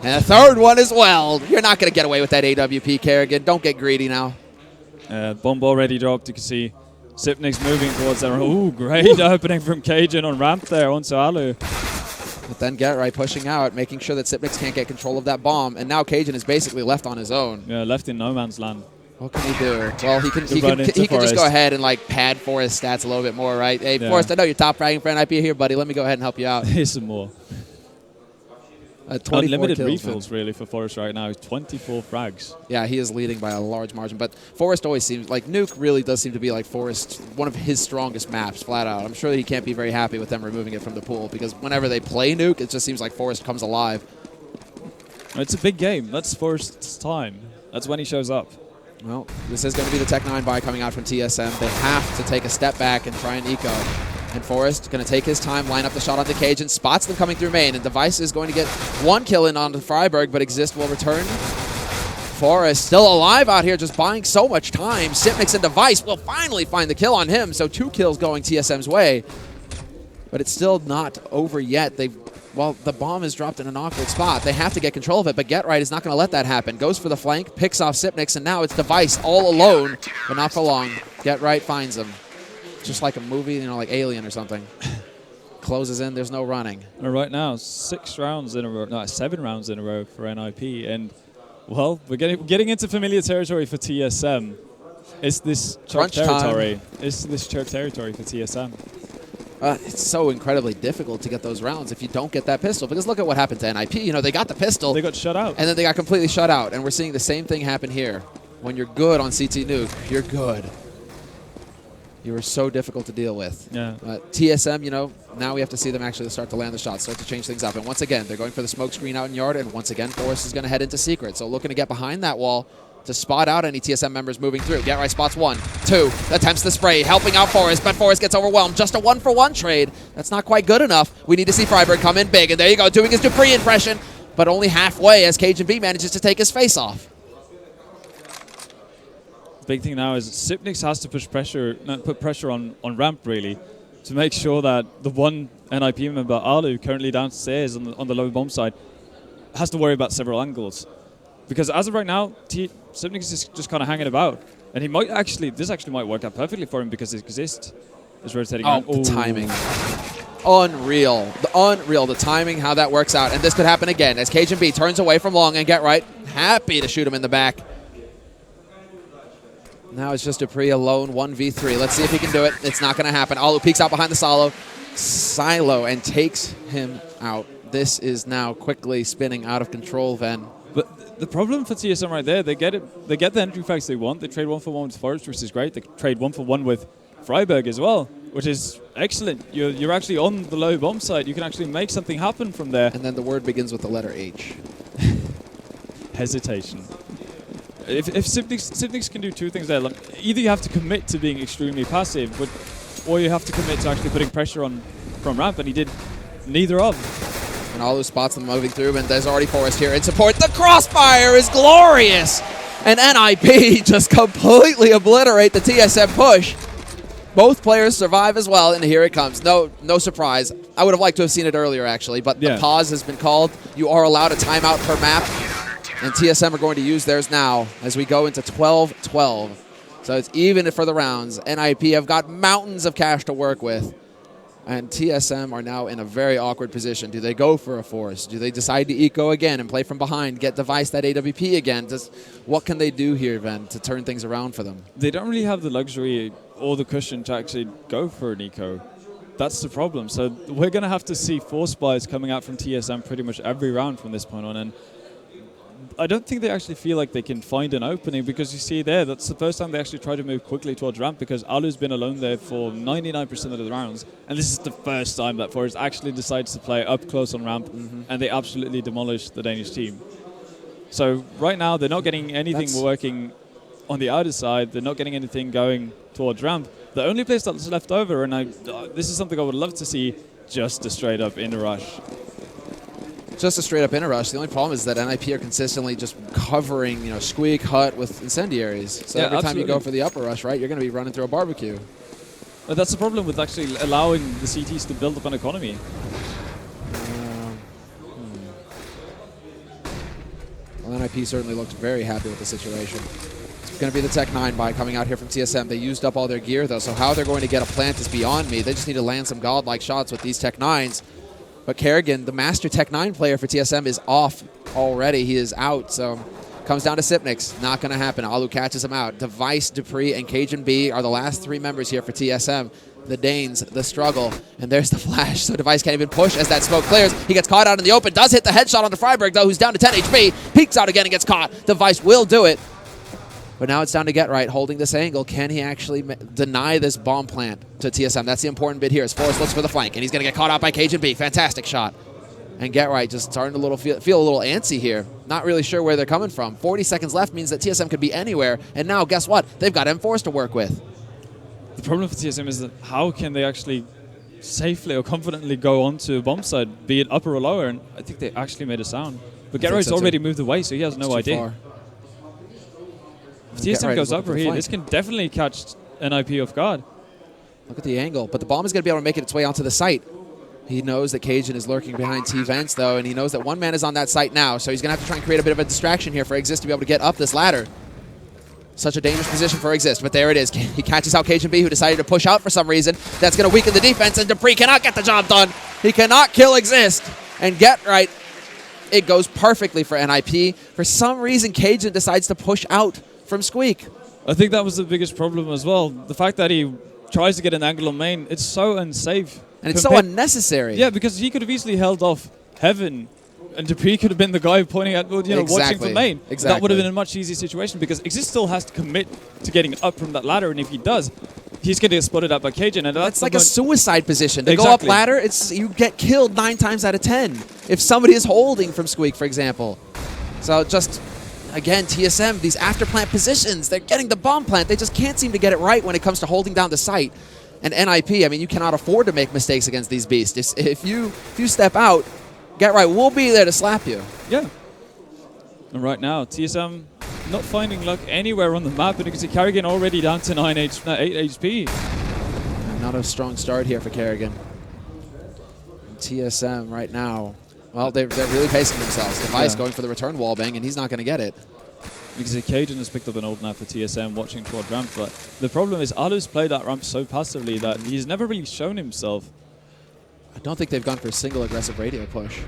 And a third one as well. You're not going to get away with that AWP, Kerrigan. Don't get greedy now. Bomb already dropped. You can see Sipnik's moving towards there. Ooh, great opening from Cajun on ramp there onto Alu. But then Get pushing out, making sure that Sipnix can't get control of that bomb. And now Cajun is basically left on his own. Yeah, left in no man's land. What can he do? Well, he can just go ahead and like pad Forrest stats a little bit more, right? Hey, yeah. Forrest, I know you're top fragging for NiP here, buddy. Let me go ahead and help you out. Here's some more. 24 Unlimited kills, refills, really, for Forrest right now. 24 frags. Yeah, he is leading by a large margin. But Forrest always seems like Nuke really does seem to be like Forrest, one of his strongest maps, flat out. I'm sure that he can't be very happy with them removing it from the pool because whenever they play Nuke, it just seems like Forrest comes alive. It's a big game. That's Forrest's time. That's when he shows up. Well, this is going to be the Tech 9 buy coming out from TSM. They have to take a step back and try and eco. And Forrest going to take his time, line up the shot onto Cajun, spots them coming through main, and Device is going to get one kill in onto Freiburg, but Exist will return. Forrest still alive out here, just buying so much time. Sipnix and Device will finally find the kill on him, so 2 kills going TSM's way. But it's still not over yet. Well, the bomb is dropped in an awkward spot. They have to get control of it, but GetRight is not going to let that happen. Goes for the flank, picks off Sipnix, and now it's Device all alone, but not for long. GetRight finds him. Just like a movie, you know, like Alien or something. Closes in, there's no running. Right now, 7 rounds in a row for NiP, and well, we're getting into familiar territory for TSM. It's this choke territory. It's this choke territory for TSM. It's so incredibly difficult to get those rounds if you don't get that pistol. Because look at what happened to NiP. You know, they got the pistol. They got shut out. And then they got completely shut out. And we're seeing the same thing happen here. When you're good on CT Nuke, you're good. You were so difficult to deal with. Yeah. TSM, you know, now we have to see them actually start to land the shots, start to change things up. And once again, they're going for the smoke screen out in yard. And once again, Forrest is going to head into secret. So looking to get behind that wall to spot out any TSM members moving through. GetRight spots 1, 2, attempts the spray, helping out Forrest, but Forrest gets overwhelmed. Just a 1-for-1 trade. That's not quite good enough. We need to see Freiburg come in big, and there you go, doing his Dupree impression, but only halfway as Cajun B manages to take his face off. The big thing now is Sipnix has to put pressure on ramp, really, to make sure that the one NiP member, Alu, currently downstairs on the low bomb side, has to worry about several angles. Because as of right now, Sipnix is just kind of hanging about. And he might actually, this actually might work out perfectly for him because his Exist is rotating around. The timing. Unreal. Unreal, the timing, how that works out. And this could happen again as Cajun B turns away from long and GetRight. Happy to shoot him in the back. Now it's just Dupree alone, 1v3. Let's see if he can do it. It's not going to happen. Alu peeks out behind the silo and takes him out. This is now quickly spinning out of control, Ven. But the problem for TSM right there, they get the entry facts they want. They trade 1-for-1 with Forrest, which is great. They trade 1-for-1 with Freiburg as well, which is excellent. You're actually on the low bomb side. You can actually make something happen from there. And then the word begins with the letter H. Hesitation. If Sipnix can do 2 things there, either you have to commit to being extremely passive, or you have to commit to actually putting pressure on from ramp, and he did neither of. And all those spots them moving through, and there's already Forrest here in support. The crossfire is glorious! And NiP just completely obliterate the TSM push. Both players survive as well, and here it comes. No surprise. I would have liked to have seen it earlier, actually, but the pause has been called. You are allowed a timeout per map, and TSM are going to use theirs now as we go into 12-12. So it's even for the rounds. NiP have got mountains of cash to work with. And TSM are now in a very awkward position. Do they go for a Forrest? Do they decide to eco again and play from behind, get Device that AWP again? What can they do here, Ven, to turn things around for them? They don't really have the luxury or the cushion to actually go for an eco. That's the problem. So we're going to have to see force buys coming out from TSM pretty much every round from this point on. And I don't think they actually feel like they can find an opening, because you see there, that's the first time they actually try to move quickly towards ramp, because Alu's been alone there for 99% of the rounds, and this is the first time that Forrest actually decides to play up close on ramp, and they absolutely demolish the Danish team. So right now, they're not getting anything working on the outer side, they're not getting anything going towards ramp. The only place that's left over, and this is something I would love to see, just a straight up in rush. Just a straight up inner rush. The only problem is that NiP are consistently just covering, you know, Squeak, Hut with incendiaries. So every time you go for the upper rush, right, you're going to be running through a barbecue. But that's the problem with actually allowing the CTs to build up an economy. NiP certainly looked very happy with the situation. It's going to be the Tech 9 buy coming out here from TSM. They used up all their gear, though, so how they're going to get a plant is beyond me. They just need to land some godlike shots with these Tech 9s. But Kerrigan, the master Tech 9 player for TSM, is off already. He is out, so comes down to Sipnix. Not going to happen. Alu catches him out. Device, Dupree, and Cajun B are the last 3 members here for TSM. The Danes, the struggle, and there's the flash. So Device can't even push as that smoke clears. He gets caught out in the open. Does hit the headshot onto Freiberg, though, who's down to 10 HP. Peeks out again and gets caught. Device will do it. But now it's down to Get Right holding this angle. Can he actually deny this bomb plant to TSM? That's the important bit here as Forrest looks for the flank, and he's going to get caught out by Cajun B. Fantastic shot. And Get Right just starting to feel a little antsy here. Not really sure where they're coming from. 40 seconds left means that TSM could be anywhere. And now, guess what? They've got M4s to work with. The problem for TSM is that how can they actually safely or confidently go onto a bomb side, be it upper or lower? And I think they actually made a sound. But Get Right's already moved away, so he has no idea. If TSM goes upper here, this can definitely catch NiP off guard. Look at the angle. But the bomb is going to be able to make its way onto the site. He knows that Cajun is lurking behind T-Vents, though, and he knows that one man is on that site now, so he's going to have to try and create a bit of a distraction here for Exist to be able to get up this ladder. Such a dangerous position for Exist, but there it is. He catches out Cajun B, who decided to push out for some reason. That's going to weaken the defense, and Dupree cannot get the job done. He cannot kill Exist. And Get Right, it goes perfectly for NiP. For some reason, Cajun decides to push out from Squeak. I think that was the biggest problem as well. The fact that he tries to get an angle on main, it's so unsafe. And it's so unnecessary. Yeah, because he could have easily held off Heaven, and Dupree could have been the guy pointing at, watching for main. Exactly. That would have been a much easier situation because Exist still has to commit to getting up from that ladder, and if he does, he's going to get spotted out by Cajun. And that's like a suicide position. To go up ladder, you get killed 9 times out of 10 if somebody is holding from Squeak, for example. So just, again, TSM, these after plant positions, they're getting the bomb plant. They just can't seem to get it right when it comes to holding down the site. And NiP, I mean, you cannot afford to make mistakes against these beasts. If you step out, Get Right, we'll be there to slap you. Yeah. And right now, TSM not finding luck anywhere on the map, and you can see Kerrigan already down to 8 HP. Not a strong start here for Kerrigan. TSM right now, well, they're really pacing themselves. Device going for the return wallbang, and he's not going to get it. Because Cajun has picked up an ult now for TSM watching toward ramp, but the problem is Alu's played that ramp so passively that he's never really shown himself. I don't think they've gone for a single aggressive radio push.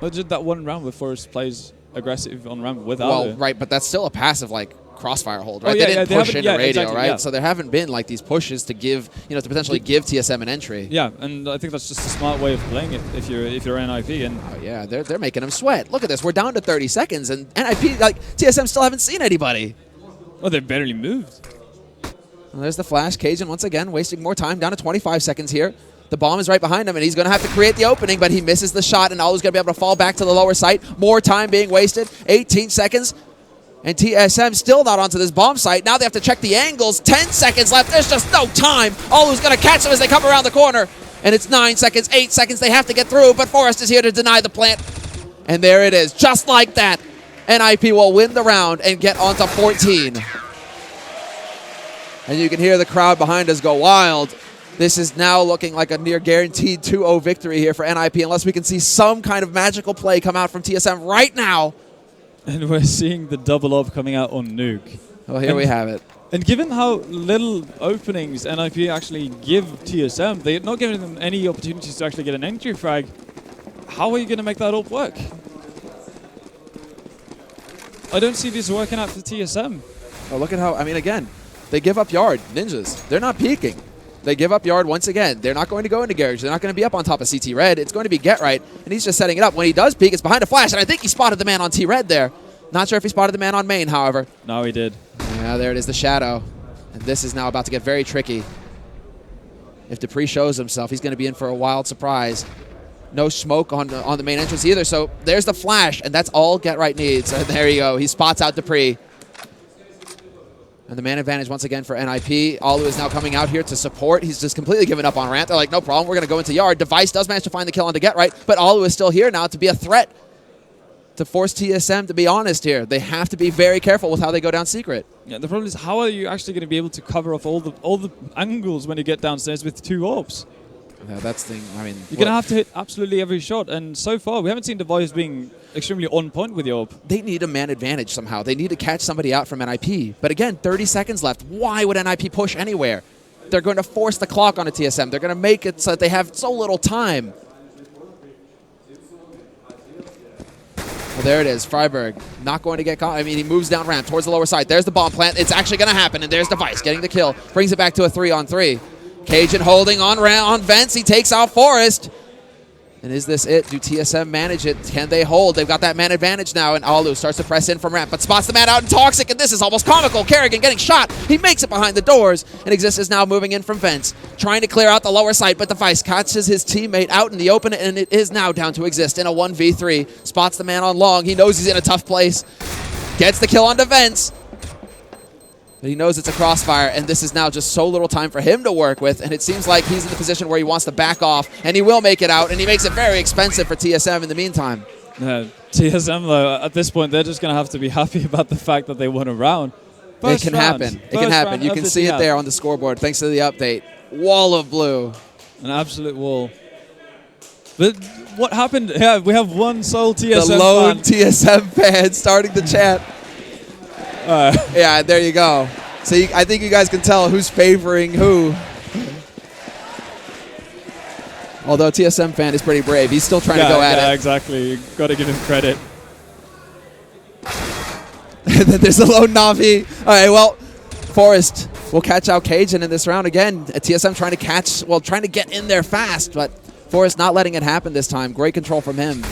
Well, just that one round where Forrest plays aggressive on ramp with Alu. Well, right, but that's still a passive, like, crossfire hold, right? Oh, yeah, they didn't push into radio, exactly, right? Yeah. So there haven't been, like, these pushes to give, to potentially give TSM an entry. Yeah, and I think that's just a smart way of playing it if you're NiP. And oh, yeah, they're making him sweat. Look at this. We're down to 30 seconds, and NiP, like, TSM still haven't seen anybody. Well, they've barely moved. Well, there's the flash. Cajun, once again, wasting more time, down to 25 seconds here. The bomb is right behind him, and he's going to have to create the opening, but he misses the shot, and Alu's going to be able to fall back to the lower site. More time being wasted. 18 seconds. And TSM still not onto this bomb site. Now they have to check the angles. 10 seconds left. There's just no time. Alu's going to catch them as they come around the corner. And it's 9 seconds, 8 seconds. They have to get through, but Forrest is here to deny the plant. And there it is. Just like that, NiP will win the round and get onto 14. And you can hear the crowd behind us go wild. This is now looking like a near guaranteed 2-0 victory here for NiP, unless we can see some kind of magical play come out from TSM right now. And we're seeing the double up coming out on nuke. Well, here we have it. And given how little openings NiP actually give TSM, they're not giving them any opportunities to actually get an entry frag. How are you going to make that up work? I don't see this working out for TSM. Oh, look at how, I mean, again, they give up yard. Ninjas, they're not peeking. They give up yard once again. They're not going to go into garage. They're not going to be up on top of CT Red. It's going to be Get Right, and he's just setting it up. When he does peek, it's behind a flash, and I think he spotted the man on T Red there. Not sure if he spotted the man on main, however. No, he did. Yeah, there it is, the shadow. And this is now about to get very tricky. If Dupree shows himself, he's going to be in for a wild surprise. No smoke on the main entrance either, so there's the flash, and that's all Get Right needs. And there you go. He spots out Dupree. And the man advantage once again for NiP. Alu is now coming out here to support. He's just completely given up on ramp. They're like, no problem, we're going to go into yard. Device does manage to find the kill on to Get Right, but Alu is still here now to be a threat to force TSM to be honest here. They have to be very careful with how they go down secret. Yeah, the problem is how are you actually going to be able to cover off all the angles when you get downstairs with 2 orbs? That's the thing. I mean, you're going to have to hit absolutely every shot. And so far, we haven't seen Device being extremely on point with the AWP. They need a man advantage somehow. They need to catch somebody out from NiP. But again, 30 seconds left. Why would NiP push anywhere? They're going to force the clock on a TSM. They're going to make it so that they have so little time. Well, there it is. Freiburg not going to get caught. I mean, he moves down ramp towards the lower side. There's the bomb plant. It's actually going to happen, and there's Device getting the kill. Brings it back to a 3-on-3. Cajun holding on Vents. He takes out Forrest. And is this it? Do TSM manage it? Can they hold? They've got that man advantage now, and Alu starts to press in from ramp, but spots the man out in Toxic, and this is almost comical. Kerrigan getting shot. He makes it behind the doors, and Exist is now moving in from Vents, trying to clear out the lower site, but Device catches his teammate out in the open, and it is now down to Exist in a 1v3. Spots the man on long. He knows he's in a tough place. Gets the kill onto Vents. But he knows it's a crossfire, and this is now just so little time for him to work with, and it seems like he's in the position where he wants to back off, and he will make it out, and he makes it very expensive for TSM in the meantime. TSM, though, at this point, they're just going to have to be happy about the fact that they won a round. It can happen. It can happen. You can see it there on the scoreboard, thanks to the update. Wall of blue. An absolute wall. But what happened? Yeah, we have one sole TSM The lone TSM fan starting the chat. Yeah, there you go. So I think you guys can tell who's favoring who. Although TSM fan is pretty brave. He's still trying to go at it. Yeah, exactly. You got to give him credit. And then there's a lone Na'Vi. All right, well, Forrest will catch out Cajun in this round again. TSM trying to get in there fast, but Forrest not letting it happen this time. Great control from him.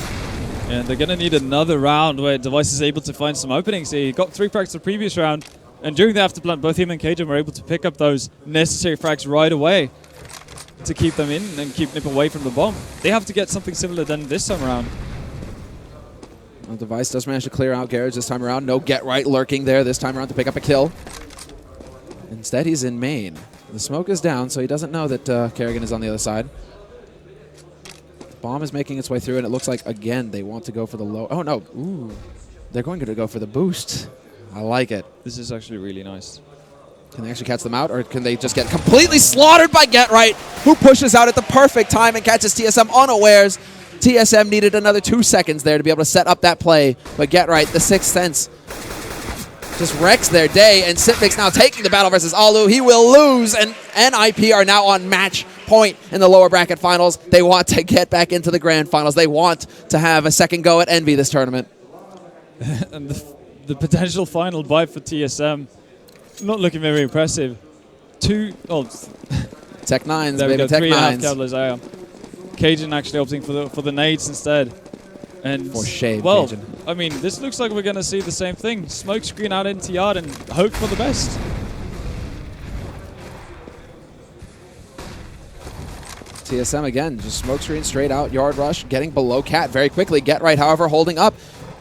And they're going to need another round where Device is able to find some openings. He got 3 frags the previous round, and during the afterplant, both him and Cajun were able to pick up those necessary frags right away to keep them in and keep NiP away from the bomb. They have to get something similar than this time around. Well, Device does manage to clear out Garage this time around. No Get Right lurking there this time around to pick up a kill. Instead, he's in main. The smoke is down, so he doesn't know that Kerrigan is on the other side. Bomb is making its way through, and it looks like, again, they want to go for the low. Oh, no. Ooh. They're going to go for the boost. I like it. This is actually really nice. Can they actually catch them out, or can they just get completely slaughtered by Get Right, who pushes out at the perfect time and catches TSM unawares? TSM needed another 2 seconds there to be able to set up that play, but Get Right, the Sixth Sense, just wrecks their day, and Sipnik's now taking the battle versus Alu. He will lose, and NiP are now on match point in the lower bracket finals. They want to get back into the grand finals. They want to have a second go at Envy this tournament. And the potential final bye for TSM, not looking very impressive. Tech Nines, there baby, we go, Tech 3.5 Nines. Cavaliers. Cajun actually opting for the nades instead. And For shame, well, Cajun. I mean, this looks like we're going to see the same thing. Smoke screen out into yard and hope for the best. TSM again, just smoke screen straight out, yard rush, getting below Cat very quickly. Get Right, however, holding up.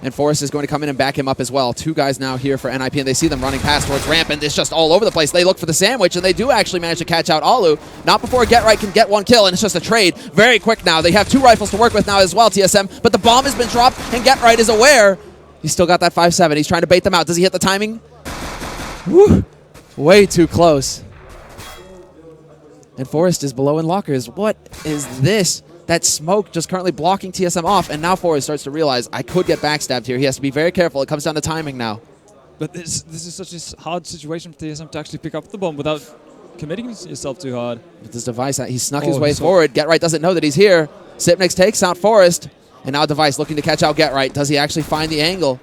And Forrest is going to come in and back him up as well. 2 guys now here for NiP, and they see them running past towards ramp, and it's just all over the place. They look for the sandwich, and they do actually manage to catch out Alu. Not before Get Right can get 1 kill, and it's just a trade. Very quick now. They have 2 rifles to work with now as well, TSM, but the bomb has been dropped, and Get Right is aware. He's still got that 5-7. He's trying to bait them out. Does he hit the timing? Woo! Way too close. And Forrest is below in lockers. What is this? That smoke just currently blocking TSM off, and now Forrest starts to realize, I could get backstabbed here. He has to be very careful. It comes down to timing now. But this is such a hard situation for TSM to actually pick up the bomb without committing yourself too hard. With this Device, he snuck his way forward. Get Right doesn't know that he's here. Sipnix takes out Forrest, and now Device looking to catch out Get Right. Does he actually find the angle?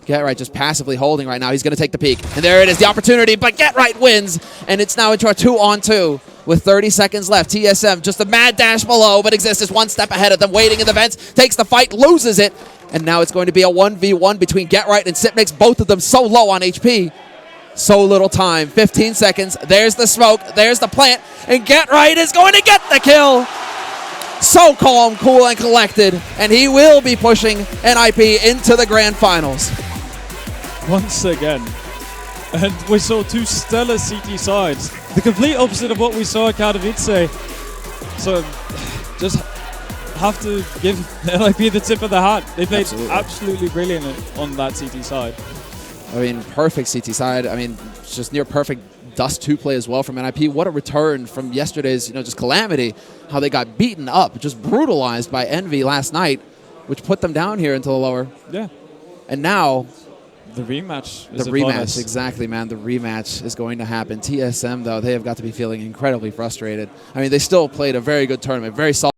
Get Right just passively holding right now. He's going to take the peek. And there it is, the opportunity, but Get Right wins. And it's now into a 2-on-2 with 30 seconds left. TSM just a mad dash below, but Exist is 1 step ahead of them, waiting in the vents, takes the fight, loses it. And now it's going to be a 1v1 between Get Right and Sipnix, both of them so low on HP. So little time, 15 seconds. There's the smoke, there's the plant, and Get Right is going to get the kill. So calm, cool, and collected, and he will be pushing NiP into the grand finals. Once again. And we saw 2 stellar CT sides. The complete opposite of what we saw at Katowice. So just have to give NiP the tip of the hat. They played absolutely brilliant on that CT side. I mean, perfect CT side. I mean, just near perfect Dust 2 play as well from NiP. What a return from yesterday's, just calamity. How they got beaten up, just brutalized by Envy last night, which put them down here into the lower. Yeah. And now the rematch is the rematch, exactly, man. The rematch is going to happen. TSM, though, they have got to be feeling incredibly frustrated. I mean, they still played a very good tournament, very solid.